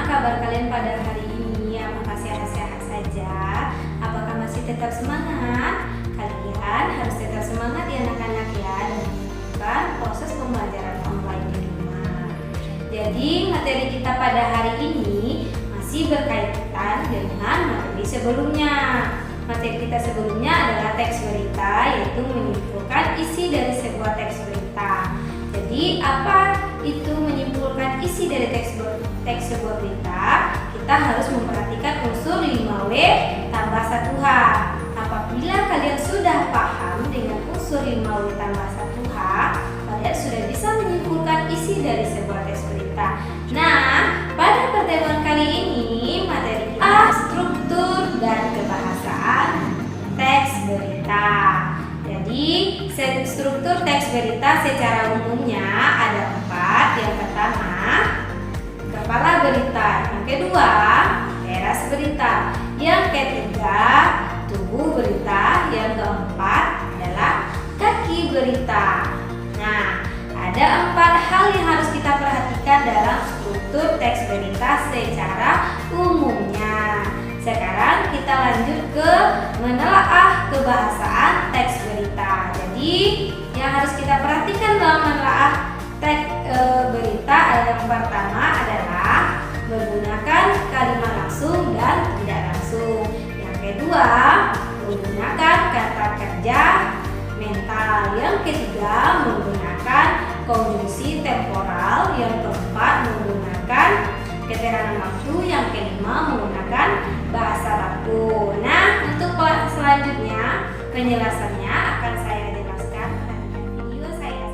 kabar kalian pada hari ini? Apakah sehat-sehat saja? Apakah masih tetap semangat? Kalian harus tetap semangat ya anak-anak ya, dan melakukan proses pembelajaran online di rumah. Jadi materi kita pada hari ini masih berkaitan dengan materi sebelumnya. Materi kita sebelumnya adalah teks berita, yaitu menyimpulkan isi dari sebuah teks berita. Jadi apa itu menyimpulkan isi dari teks sebuah berita? Kita harus memperhatikan unsur 5W tambah 1H. Apabila kalian sudah paham dengan unsur 5W tambah 1H, kalian sudah bisa menyimpulkan isi dari sebuah teks berita. Nah, pada pertemuan kali ini materi kita struktur dan kebahasaan teks berita. Jadi struktur teks berita secara umumnya ada 4. Yang pertama, kepala berita. Yang kedua, teras berita. Yang ketiga, tubuh berita. Yang keempat adalah kaki berita. Nah, ada 4 hal yang harus kita perhatikan dalam struktur teks berita secara umumnya. Sekarang kita lanjut ke menelaah kebahasaan teks berita. Jadi yang harus kita perhatikan dalam menelaah teks berita yang pertama adalah menggunakan kalimat langsung dan tidak langsung. Yang kedua, menggunakan kata kerja mental. Yang ketiga, menggunakan konjungsi temporal. Yang keempat, menggunakan keterangan waktu. Yang kelima, menggunakan bahasa baku. Nah, untuk kelas selanjutnya penjelasannya akan saya jelaskan pada video saya.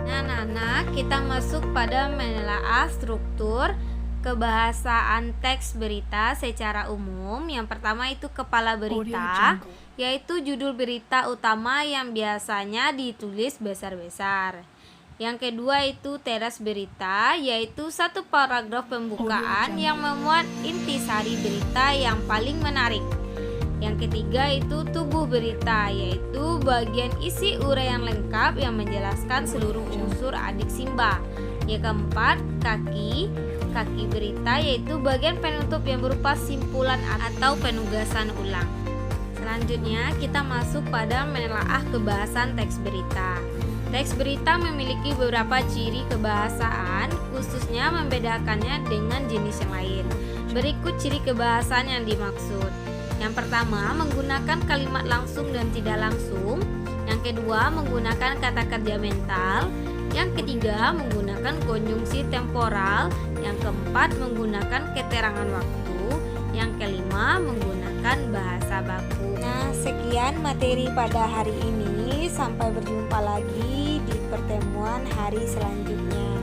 Nah, anak-anak, kita masuk pada menelaah struktur kebahasaan teks berita secara umum. Yang pertama itu kepala berita, yaitu judul berita utama yang biasanya ditulis besar-besar. Yang kedua itu teras berita, yaitu satu paragraf pembukaan yang memuat intisari berita yang paling menarik. Yang ketiga itu tubuh berita, yaitu bagian isi uraian lengkap yang menjelaskan seluruh unsur adik Simba. Yang keempat, kaki berita, yaitu bagian penutup yang berupa simpulan atau penugasan ulang. Selanjutnya kita masuk pada menelaah kebahasan teks berita. Teks berita memiliki beberapa ciri kebahasaan, khususnya membedakannya dengan jenis yang lain. Berikut ciri kebahasaan yang dimaksud. Yang pertama, menggunakan kalimat langsung dan tidak langsung. Yang kedua, menggunakan kata kerja mental. Yang ketiga, menggunakan konjungsi temporal. Yang keempat, menggunakan keterangan waktu. Yang kelima, menggunakan bahasa baku. Nah, sekian materi pada hari ini. Sampai berjumpa lagi di pertemuan hari selanjutnya.